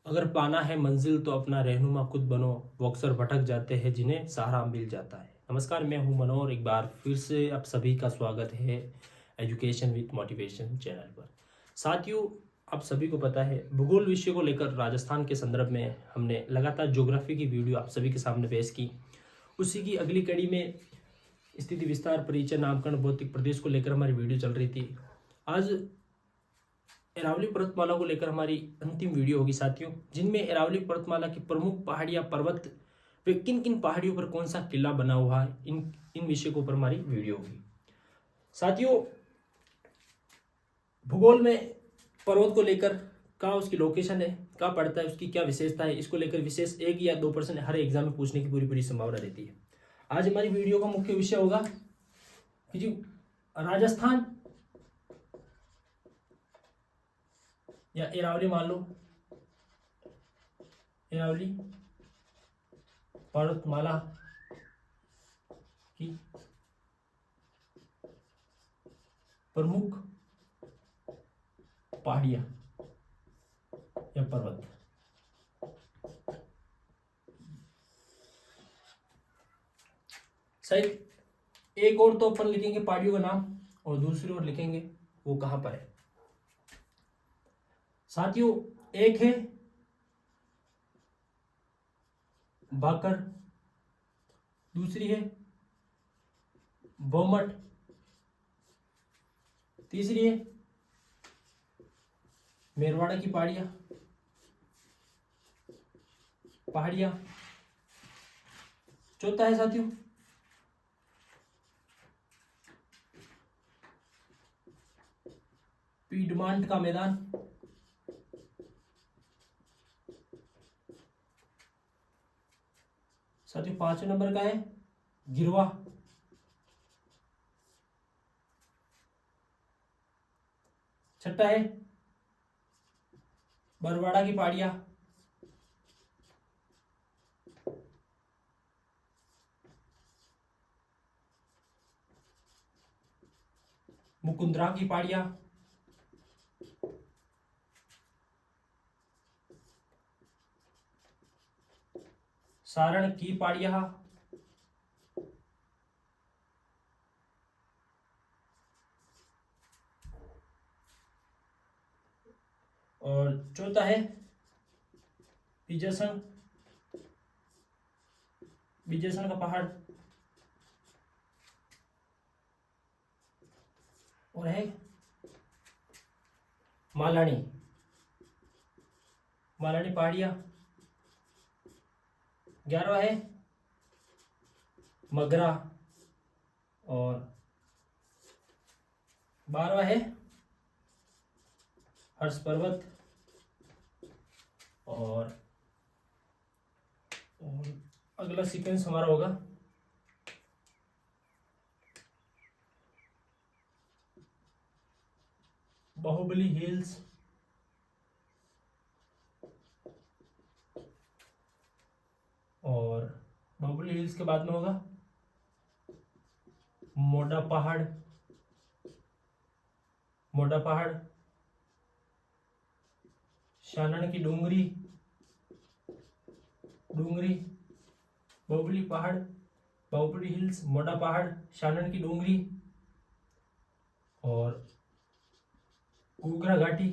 अगर पाना है मंजिल तो अपना रहनुमा खुद बनो, वो अक्सर भटक जाते हैं जिन्हें सहारा मिल जाता है। नमस्कार, मैं हूं मनोहर। एक बार फिर से आप सभी का स्वागत है एजुकेशन विद मोटिवेशन चैनल पर। साथियों, आप सभी को पता है भूगोल विषय को लेकर राजस्थान के संदर्भ में हमने लगातार ज्योग्राफी की वीडियो आप सभी के सामने पेश की। उसी की अगली कड़ी में स्थिति विस्तार, परिचय, नामकरण, भौतिक प्रदेश को लेकर हमारी वीडियो चल रही थी। आज अरावली पर्वतमाला को लेकर हमारी अंतिम वीडियो होगी साथियों, जिनमें अरावली पर्वतमाला की प्रमुख पहाड़ियां, पर्वत वे किन किन पहाड़ियों पर कौन सा किला बना हुआ है, इन विषय के ऊपर हमारी वीडियो होगी साथियों। भूगोल में पर्वत को लेकर कहाँ उसकी लोकेशन है, कहाँ पड़ता है, उसकी क्या विशेषता है, इसको लेकर विशेष 1 या 2% हर एग्जाम में पूछने की पूरी संभावना रहती है। आज हमारी वीडियो का मुख्य विषय होगा कि जी राजस्थान या अरावली, मान लो अरावली पर्वतमाला की प्रमुख पहाड़ियां या पर्वत। सही, एक और तो अपन लिखेंगे पहाड़ियों का नाम और दूसरी ओर लिखेंगे वो कहां पर है साथियों। एक है भाकर, दूसरी है बोमट, तीसरी है मेरवाड़ा की पहाड़ियां, चौथा है साथियों पीडमांट का मैदान, साथियों 5वें नंबर का है गिरवा, छठा है बरवाड़ा की पहाड़ियां, मुकुंदरा की पहाड़ियां, सारण की पहाड़ियां, और चौथा है विजयसन का पहाड़, और है मालानी पहाड़ियां, 11वां है मगरा, और 12वां है हर्ष पर्वत, और अगला सीक्वेंस हमारा होगा बाहुबली हिल्स, और बाहुबली हिल्स के बाद में होगा मोटा पहाड़, शानन की डूंगरी, बाहुबली हिल्स, मोटा पहाड़, शानन की डूंगरी, और घूघरा घाटी,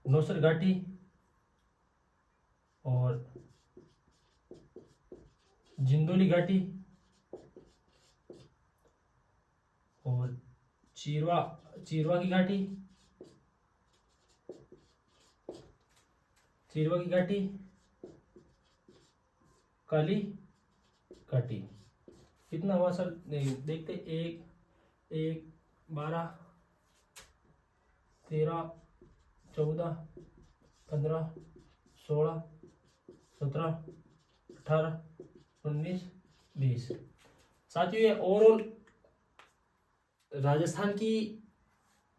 नौसर घाटी, और जिंदोली घाटी, और चीरवा की घाटी, काली घाटी। कितना हुआ सर? नहीं देखते, 1 12 13 14 15 16 17 18 19 20। साथियों, ये ओवरऑल राजस्थान की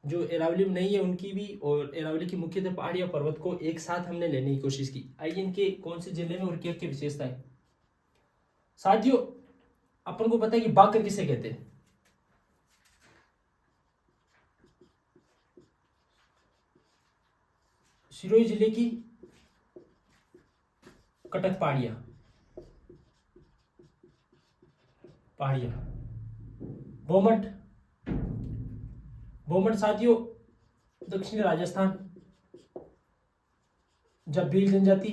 जो अरावली में नहीं है उनकी भी, और अरावली की मुख्यतः पहाड़ी या पर्वत को एक साथ हमने लेने की कोशिश की। आइए इनके कौन से जिले में और क्या क्या विशेषताएं। साथियों, अपन को पता है कि बाकर किसे कहते हैं। सिरोही जिले की कटक पहाड़ियाँ, भोमट, भोमट साथियों दक्षिणी राजस्थान, जब भील जनजाति,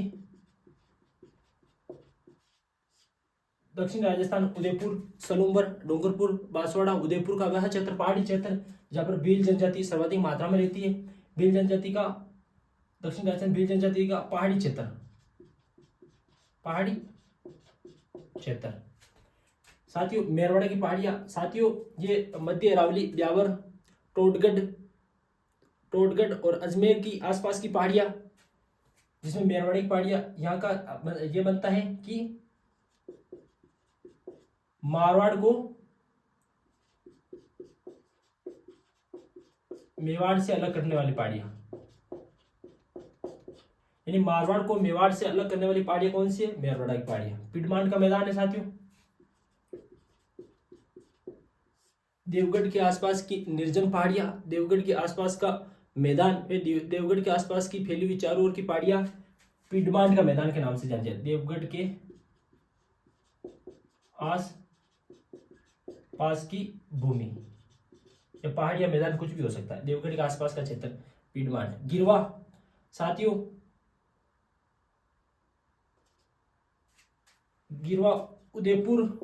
दक्षिण राजस्थान, उदयपुर, सलूम्बर, डूंगरपुर, बांसवाड़ा, उदयपुर का वह क्षेत्र, पहाड़ी क्षेत्र जहाँ पर भील जनजाति सर्वाधिक मात्रा में रहती है। भील जनजाति का, दक्षिण राजस्थान भील जनजाति का पहाड़ी क्षेत्र, पहाड़ी क्षेत्र। साथियों मेरवाड़ा की पहाड़ियाँ, साथियों ये मध्य अरावली, ब्यावर, टोडगढ़ और अजमेर की आसपास की पहाड़ियाँ, जिसमें मेरवाड़ा की पहाड़ियाँ, यहाँ का ये बनता है कि मारवाड़ को मेवाड़ से अलग करने वाली पहाड़ियाँ, यानी मारवाड़ को मेवाड़ से अलग करने वाली पहाड़ियाँ कौन सी है? मेरवाड़ा की पहाड़ियाँ। पिडमान का मैदान है साथियों, देवगढ़ के आसपास की निर्जन पहाड़ियां, देवगढ़ के आसपास का मैदान, देवगढ़ के आसपास की फैली हुई चारों ओर की पहाड़ियां पिडमान का मैदान के नाम से जानी जाती है। देवगढ़ के आस पास की भूमि या पहाड़िया मैदान कुछ भी हो सकता है, देवगढ़ के आसपास का क्षेत्र पिडमान। गिरवा साथियों, गिरवा उदयपुर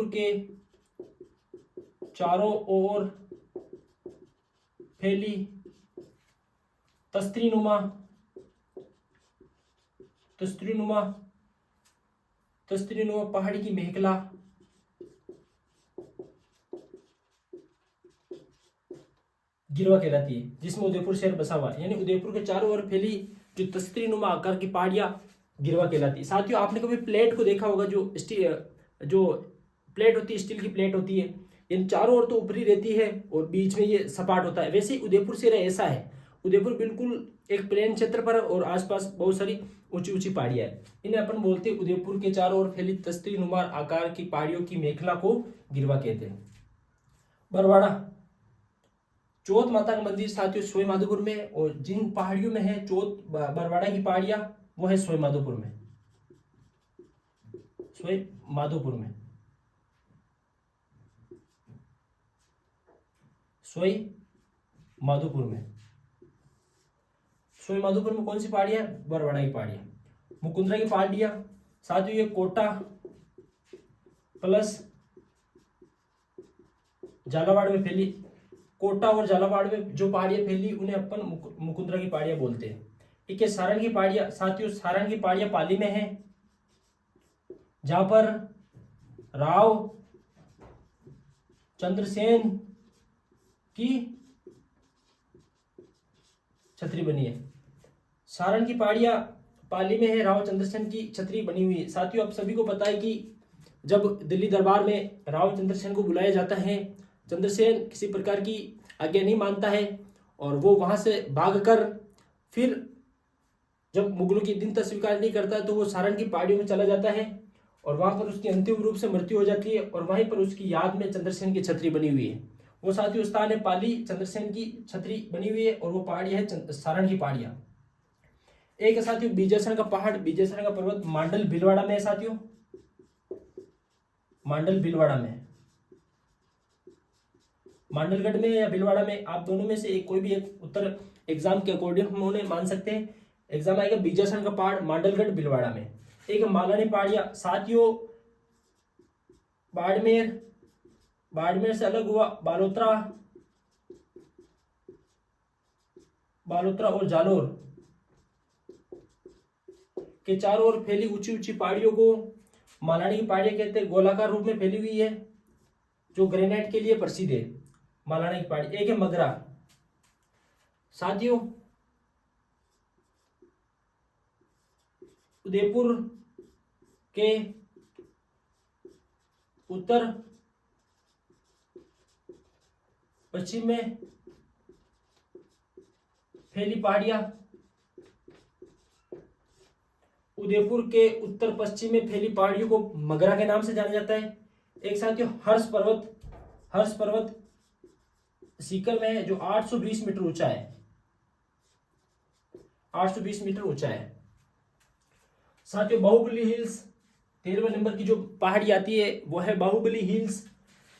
के चारों ओर फैली तस्तरीनुमा पहाड़ी की मेखला गिरवा कहलाती है, जिसमें उदयपुर शहर बसा हुआ है। यानी उदयपुर के चारों ओर फैली जो तस्तरीनुमा आकार की पहाड़ियां गिरवा कहलाती है। साथियों आपने कभी प्लेट को देखा होगा, जो प्लेट होती है, स्टील की प्लेट होती है, इन चारों ओर तो ऊपरी रहती है और बीच में ये सपाट होता है। वैसे ही उदयपुर शहर ऐसा है, उदयपुर बिल्कुल एक प्लेन क्षेत्र पर और आसपास बहुत सारी ऊंची ऊंची पहाड़ियां है। इन्हें अपन बोलते हैं उदयपुर के चारों ओर फैली तस्तरीनुमा आकार की पहाड़ियों की मेखला को गिरवा कहते हैं। बरवाड़ा, चौथ माता का मंदिर साथियों सोई माधोपुर में, और जिन पहाड़ियों में है चौथ बरवाड़ा की पहाड़ियां वो है सोई माधोपुर में, सोई माधोपुर में, सोई माधोपुर में। सोई माधोपुर में कौन सी पहाड़ियां? बरवाड़ा की पहाड़ियां। मुकुंदरा की पहाड़ियां साथियों ये कोटा प्लस झालावाड़ में फैली, कोटा और झालावाड़ में जो पहाड़ियां फैली उन्हें अपन मुकुंदरा की पहाड़ियां बोलते हैं। ठीक है। सारण की पहाड़ियां साथियों, सारण की पहाड़ियां पाली में है, जहां पर राव चंद्रसेन की छतरी बनी है। सारण की पहाड़ियां पाली में है, राव चंद्रसेन की छतरी बनी हुई है। साथियों आप सभी को पता है कि जब दिल्ली दरबार में राव चंद्रसेन को बुलाया जाता है, चंद्रसेन किसी प्रकार की आज्ञा नहीं मानता है और वो वहां से भागकर फिर जब मुगलों की दीनता स्वीकार नहीं करता है तो वो सारण की पहाड़ियों में चला जाता है और वहां पर उसकी अंतिम रूप से मृत्यु हो जाती है और वहीं पर उसकी याद में चंद्रसेन की छतरी बनी हुई है। वो साथियों स्थान है पाली, चंद्रसेन की छतरी बनी हुई है और वो पहाड़ी है सारण की पहाड़ियां। एक है साथियों बीजासन का पहाड़, बीजासन का पर्वत मांडल भीलवाड़ा में है साथियों, मांडल भीलवाड़ा में, मांडलगढ़ में या भीलवाड़ा में, आप दोनों में से एक कोई भी एक उत्तर एग्जाम के अकॉर्डिंग हम उन्हें मान सकते हैं। एग्जाम आएगा बीजासन का पहाड़ मांडलगढ़ भीलवाड़ा में। एक मालानी पहाड़ियां साथियों, बाड़मेर से अलग हुआ बालोतरा और जालोर के चारों ओर फैली ऊंची ऊंची पहाड़ियों को मालानी की पहाड़ियां कहते हैं। गोलाकार रूप में फैली हुई है, जो ग्रेनाइट के लिए प्रसिद्ध है मालानी की पहाड़ी। एक है मगरा साथियों, उदयपुर के उत्तर पश्चिम में फैली पहाड़ियां, उदयपुर के उत्तर पश्चिम में फैली पहाड़ियों को मगरा के नाम से जाना जाता है। एक साथियों हर्ष पर्वत सीकर में है, जो 820 मीटर ऊंचा है, 820 मीटर ऊंचा है। साथियों बाहुबली हिल्स 13वें नंबर की जो पहाड़ी आती है वो है बाहुबली हिल्स,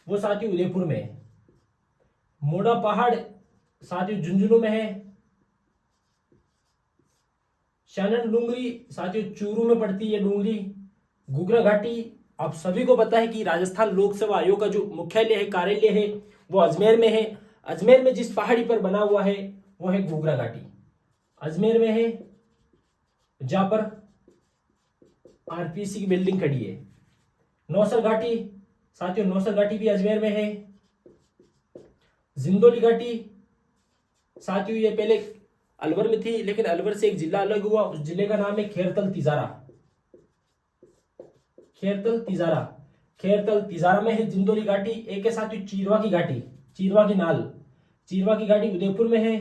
वो साथियों उदयपुर में है। मोड़ा पहाड़ साथियों झुंझुनू में है। शानन डूंगरी साथियों चूरू में पड़ती है डूंगरी। घुघरा घाटी आप सभी को पता है कि राजस्थान लोक सेवा आयोग का जो मुख्यालय है, कार्यालय है, वो अजमेर में है। अजमेर में जिस पहाड़ी पर बना हुआ है वो है घुघरा घाटी, अजमेर में है, जहां पर आरपीसी की बिल्डिंग खड़ी है। नौसर घाटी साथियों, नौसर घाटी भी अजमेर में है। जिंदोली घाटी साथियों ये पहले अलवर में थी, लेकिन अलवर से एक जिला अलग हुआ, उस जिले का नाम है खेरतल तिजारा। खेरतल तिजारा, खेरतल तिजारा में है जिंदोली घाटी। एक के साथ चीरवा की घाटी, चीरवा की नाल, चीरवा की घाटी उदयपुर में है।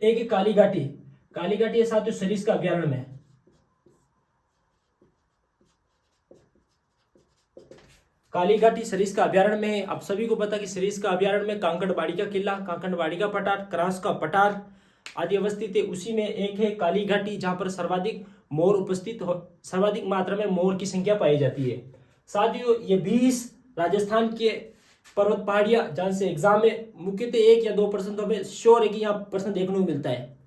एक है काली घाटी, काली घाटी है साथियों सरिस्का अभ्यारण्य में। काली घाटी सरिस्का अभ्यारण्य में है। आप सभी को पता कि सरिस्का अभ्यारण्य में कांकड़बाड़ी का किला, कांकड़बाड़ी का पठार, क्रास का पठार आदि अवस्थित है। उसी में एक है काली घाटी, जहां पर सर्वाधिक मोर उपस्थित हो, सर्वाधिक मात्रा में मोर की संख्या पाई जाती है। साथियों ये 20 राजस्थान के पर्वत पहाड़ियां जहां से एग्जाम में मुख्यतः 1 या 2% तो हमें श्योर है कि यहाँ प्रश्न देखने को मिलता है।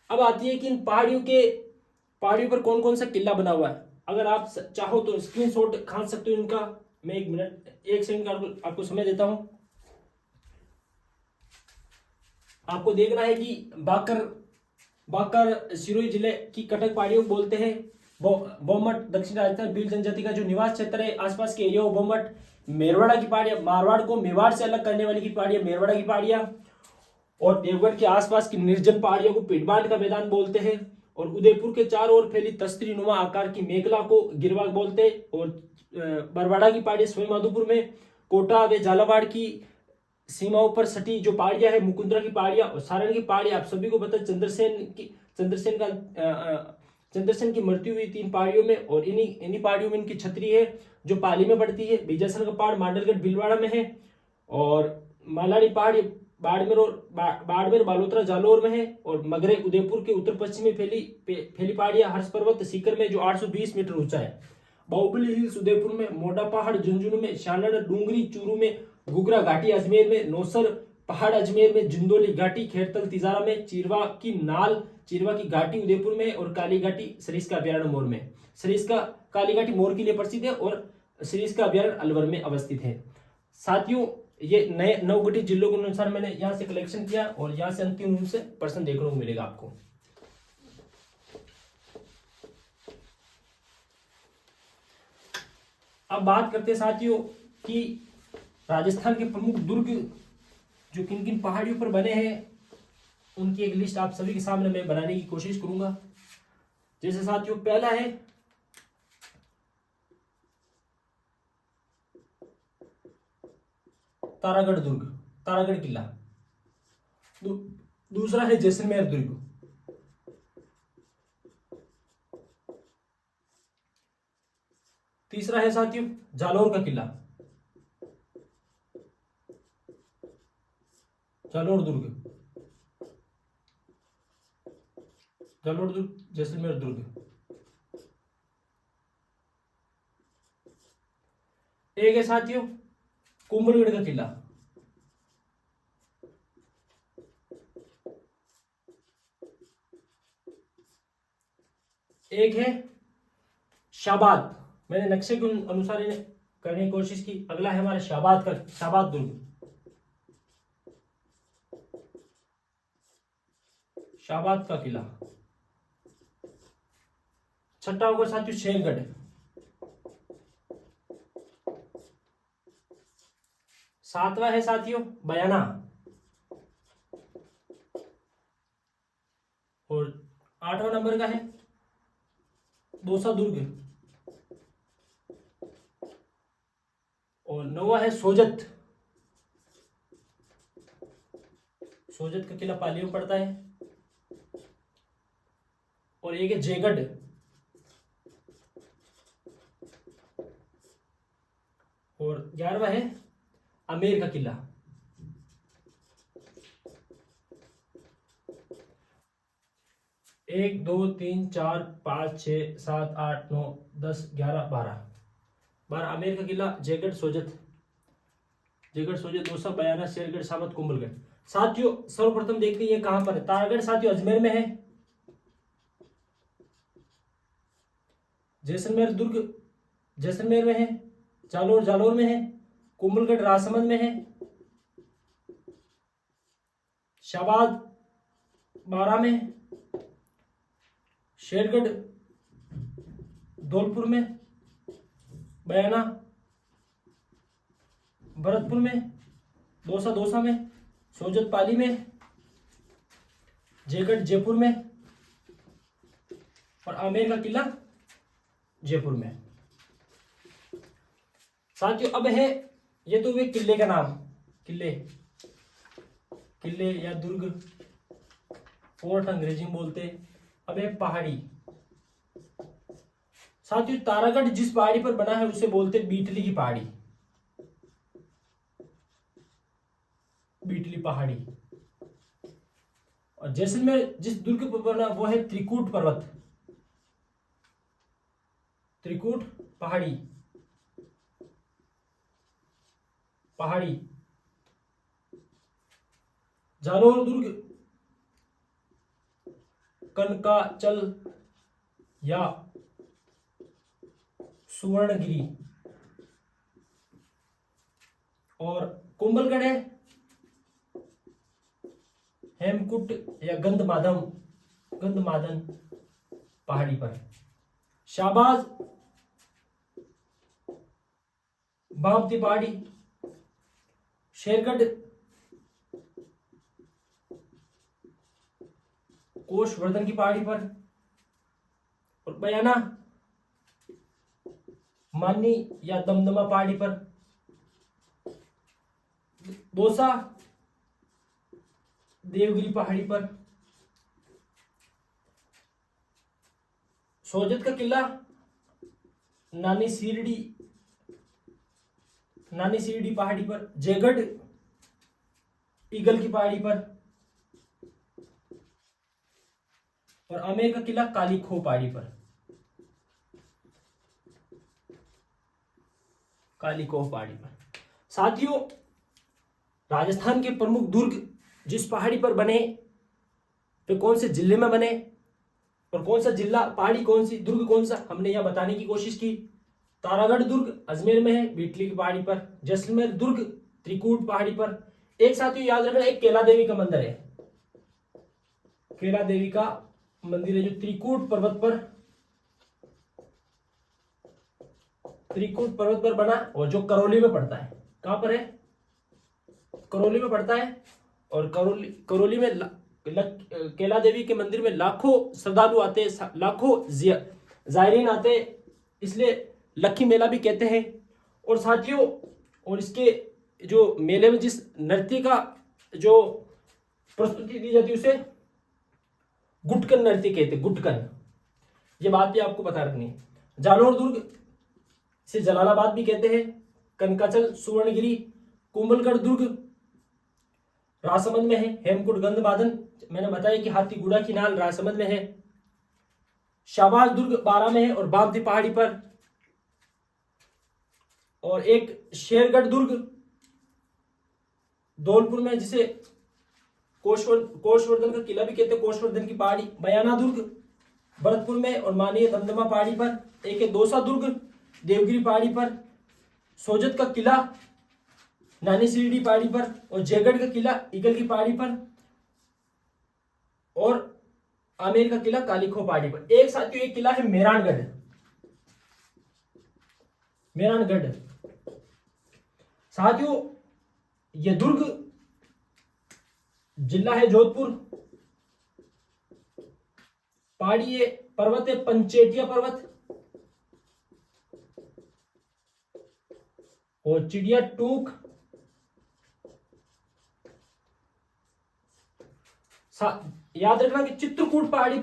अब आती है कि इन पहाड़ियों पर कौन कौन सा किला बना हुआ है। अगर आप चाहो तो स्क्रीनशॉट खींच सकते हो इनका। मैं 1 सेकंड का आपको समय देता हूं। आपको देखना है कि बाकर सिरोही जिले की कटक पहाड़ियों को बोलते हैं। बोमट दक्षिण राजस्थान भील जनजाति का जो निवास क्षेत्र है, आसपास के एरिया बोमट। मेरवाड़ा की पहाड़ियां, मारवाड़ को मेवाड़ से अलग करने वाली की पहाड़ियां मेरवाड़ा की पहाड़ियां। और देवगढ़ के आसपास की निर्जन पहाड़ियों को पिटबांड का मैदान बोलते हैं। और उदयपुर के चारों ओर फैली तस्तरी नुमा आकार की मेखला को गिरवा बोलते हैं। और बरवाड़ा की पहाड़ी स्वयं माधोपुर में, कोटा व झालावाड़ की सीमाओं पर सटी जो पहाड़ियां है मुकुंदरा की पहाड़ियां और सारण की पहाड़ियां। आप सभी को पता है चंद्रसेन की मृत्यु हुई 3 पहाड़ियों में, और इन्हीं पहाड़ियों में इनकी छतरी है जो पाली में पड़ती है। बीजासन का पहाड़ मांडरगढ़ भीलवाड़ा में है। और मालानी पहाड़ी बाड़मेर बालोतरा जालोर में है। और मगरे उदयपुर के उत्तर पश्चिम में फैली पहाड़ियां हर्ष पर्वत सीकर में जो 820 मीटर ऊंचा है। बाहुबली हिल्स उदयपुर में, मोटा पहाड़ झुंझुनू में, शानड़ डूंगरी चूरू में, घुघरा घाटी अजमेर में, नौसर पहाड़ अजमेर में, जिंदोली घाटी खेरतल तिजारा में, चिरवा की नाल चिरवा की घाटी उदयपुर में, और काली घाटी सरिस्का अभ्यारण्य मोर में। सरिस्का काली घाटी मोर के लिए प्रसिद्ध है और सरिस्का अभ्यारण्य अलवर में अवस्थित है। साथियों ये नए 9 गठित जिलों के अनुसार मैंने यहाँ से कलेक्शन किया, और यहाँ से अंतिम रूप से प्रश्न देखने को मिलेगा आपको। अब बात करते हैं साथियों कि राजस्थान के प्रमुख दुर्ग जो किन किन पहाड़ियों पर बने हैं, उनकी एक लिस्ट आप सभी के सामने मैं बनाने की कोशिश करूंगा। जैसे साथियों पहला है तारागढ़ दुर्ग, तारागढ़ किला। दूसरा है जैसलमेर दुर्ग। तीसरा है साथियों जालौर का किला, जालौर दुर्ग, जालौर दुर्ग, जैसलमेर दुर्ग। एक है साथियों कुंभलगढ़ का किला। एक है शाबाद, मैंने नक्शे के अनुसार इन्हें करने की कोशिश की। अगला है हमारा शाबाद दुर्ग, शाबाद का किला। छठा होगा साथियों शेरगढ़। सातवां है साथियों बयाना। और 8वां नंबर का है दौसा दुर्ग। और 9वां है सोजत, सोजत का किला पाली में पड़ता है। और एक है जयगढ़। और 11वां है आमेर का किला। 1 2 3 4 5 6 7 8 9 10 11 12 आमेर का किला, जयगढ़ सोजत, दौसा, बयाना, शेरगढ़, सामत, कुंभलगढ़। साथियों सर्वप्रथम देखते हैं ये कहां पर है। तारागढ़ साथियों अजमेर में है। जैसलमेर दुर्ग जैसलमेर में है। जालोर में है। कुंभलगढ़ राजसमंद में है। शाहबाद बारा में है। शेरगढ़ धौलपुर में। बयाना भरतपुर में। दौसा में। सोजत पाली में। जयगढ़ जयपुर में। और आमेर का किला जयपुर में। साथियों अब है, ये तो वे किले का नाम, किले या दुर्ग, फोर्ट अंग्रेजी में बोलते हैं। अब है पहाड़ी। साथियों तारागढ़ जिस पहाड़ी पर बना है उसे बोलते हैं बीटली की पहाड़ी, बीटली पहाड़ी। और जैसलमेर जिस दुर्ग पर बना वो है त्रिकूट पर्वत, त्रिकूट पहाड़ी। जालोर दुर्ग कनकाचल या सुवर्णगिरी। और कुंभलगढ़ है हेमकुट या गंधमादन पहाड़ी पर। शाहबाज बामती पहाड़ी। शेरगढ़ कोषवर्धन की पहाड़ी पर। और बयाना मानी या दमदमा पहाड़ी पर। दौसा देवगिरी पहाड़ी पर। सोजत का किला नानी सीरडी पहाड़ी पर। जयगढ़ ईगल की पहाड़ी पर। और आमेर का किला काली खो पहाड़ी पर। साथियों राजस्थान के प्रमुख दुर्ग जिस पहाड़ी पर बने वे कौन से जिले में बने और कौन सा जिला, पहाड़ी कौन सी, दुर्ग कौन सा, हमने यहां बताने की कोशिश की। तारागढ़ दुर्ग अजमेर में है, बीटली की पहाड़ी पर। जैसलमेर दुर्ग त्रिकूट पहाड़ी पर। एक साथियों याद रखना, एक कैला देवी का मंदिर है, कैला देवी का मंदिर है जो त्रिकूट पर्वत पर बना और जो करौली में पड़ता है। कहां पर है? करौली में पड़ता है। और करौली में कैला देवी के मंदिर में लाखों श्रद्धालु आते हैं, लाखों जायरीन आते हैं, इसलिए लक्खी मेला भी कहते हैं। और साथियों और इसके जो मेले में जिस नृत्य का जो प्रस्तुति दी जाती है उसे गुटकन नृत्य कहते हैं, गुटकन। ये बात भी आपको बता रखनी है। जालोर दुर्ग से जलालाबाद भी कहते हैं। कनकाचल सुवर्णगिरी। कुंभलगढ़ दुर्ग राजसमंद में है। हेमकुट गंधमादन मैंने बताया कि हाथीगुड़ा की नाल राजसमंद में है। शाहबाज दुर्ग बारा में है और बामती पहाड़ी पर। और एक शेरगढ़ दुर्ग धौलपुर में जिसे कोषवर्धन का किला भी कहते हैं, कोषवर्धन की पहाड़ी। बयाना दुर्ग भरतपुर में और मानिए दमदमा पहाड़ी पर। एक है दौसा दुर्ग देवगिरी पहाड़ी पर। सोजत का किला नानी सीरडी पहाड़ी पर। और जयगढ़ का किला ईगल की पहाड़ी पर। और आमेर का किला कालीखो पहाड़ी पर। एक साथियों एक किला है मेहरानगढ़। साथियों यह दुर्ग जिला है जोधपुर। पहाड़ी है, पर्वत है पंचेटिया पर्वत। और चिड़िया टूक। याद रखना कि चित्रकूट पहाड़ी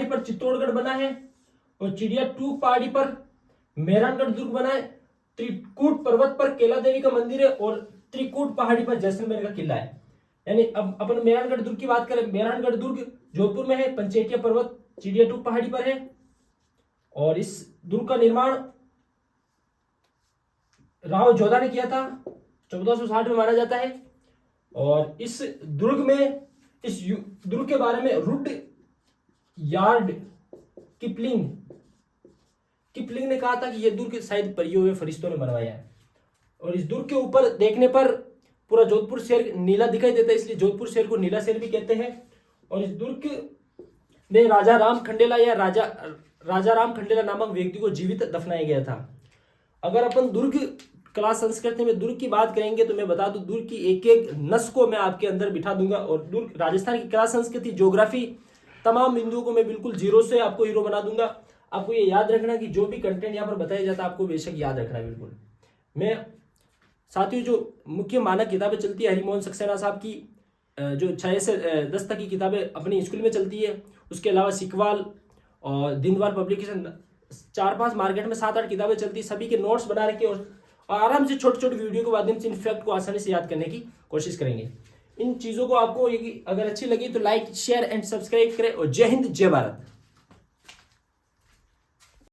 पर चित्तौड़गढ़ बना है। और चिड़िया टूक पहाड़ी पर मेहरानगढ़ दुर्ग बना है। त्रिकूट पर्वत पर कैला देवी का मंदिर है। और त्रिकूट पहाड़ी पर जैसलमेर का किला है। यानी अब अपन मेहरानगढ़ दुर्ग की बात करें, मेहरानगढ़ दुर्ग जोधपुर में है, पंचेटिया पर्वत चिड़िया टूप पहाड़ी पर है। और इस दुर्ग का निर्माण राव जोधा ने किया था, 1460 में माना जाता है। और इस दुर्ग में, इस दुर्ग के बारे में रुड यार्ड किपलिंग ने कहा था कि यह दुर्ग शायद परियों हुए फरिश्तों ने बनवाया है। और इस दुर्ग के ऊपर देखने पर पूरा जोधपुर शहर नीला दिखाई देता है, इसलिए जोधपुर शहर को नीला शहर भी कहते हैं। और इस दुर्ग में राजा राम खंडेला नामक व्यक्ति को जीवित दफनाया गया था। अगर अपन दुर्ग कला संस्कृति में दुर्ग की बात करेंगे तो मैं बता दूं, दुर्ग की एक एक नस को मैं आपके अंदर बिठा दूंगा। और दुर्ग राजस्थान की कला संस्कृति, ज्योग्राफी, तमाम बिंदुओं को मैं बिल्कुल जीरो से आपको हीरो बना दूंगा। आपको ये याद रखना कि जो भी कंटेंट यहाँ पर बताया जाता है आपको बेशक याद रखना बिल्कुल। मैं साथियों, जो मुख्य मानक किताबें चलती है हरिमोहन सक्सेना साहब की, जो 6 से 10 तक की किताबें अपनी स्कूल में चलती है, उसके अलावा सिकवाल और दिनवार पब्लिकेशन 4-5 मार्केट में 7-8 किताबें चलती है, सभी के नोट्स बना रखे और आराम से छोटे छोटे वीडियो के माध्यम से इन फैक्ट को आसानी से याद करने की कोशिश करेंगे। इन चीज़ों को आपको अगर अच्छी लगी तो लाइक शेयर एंड सब्सक्राइब करें। और जय हिंद जय भारत।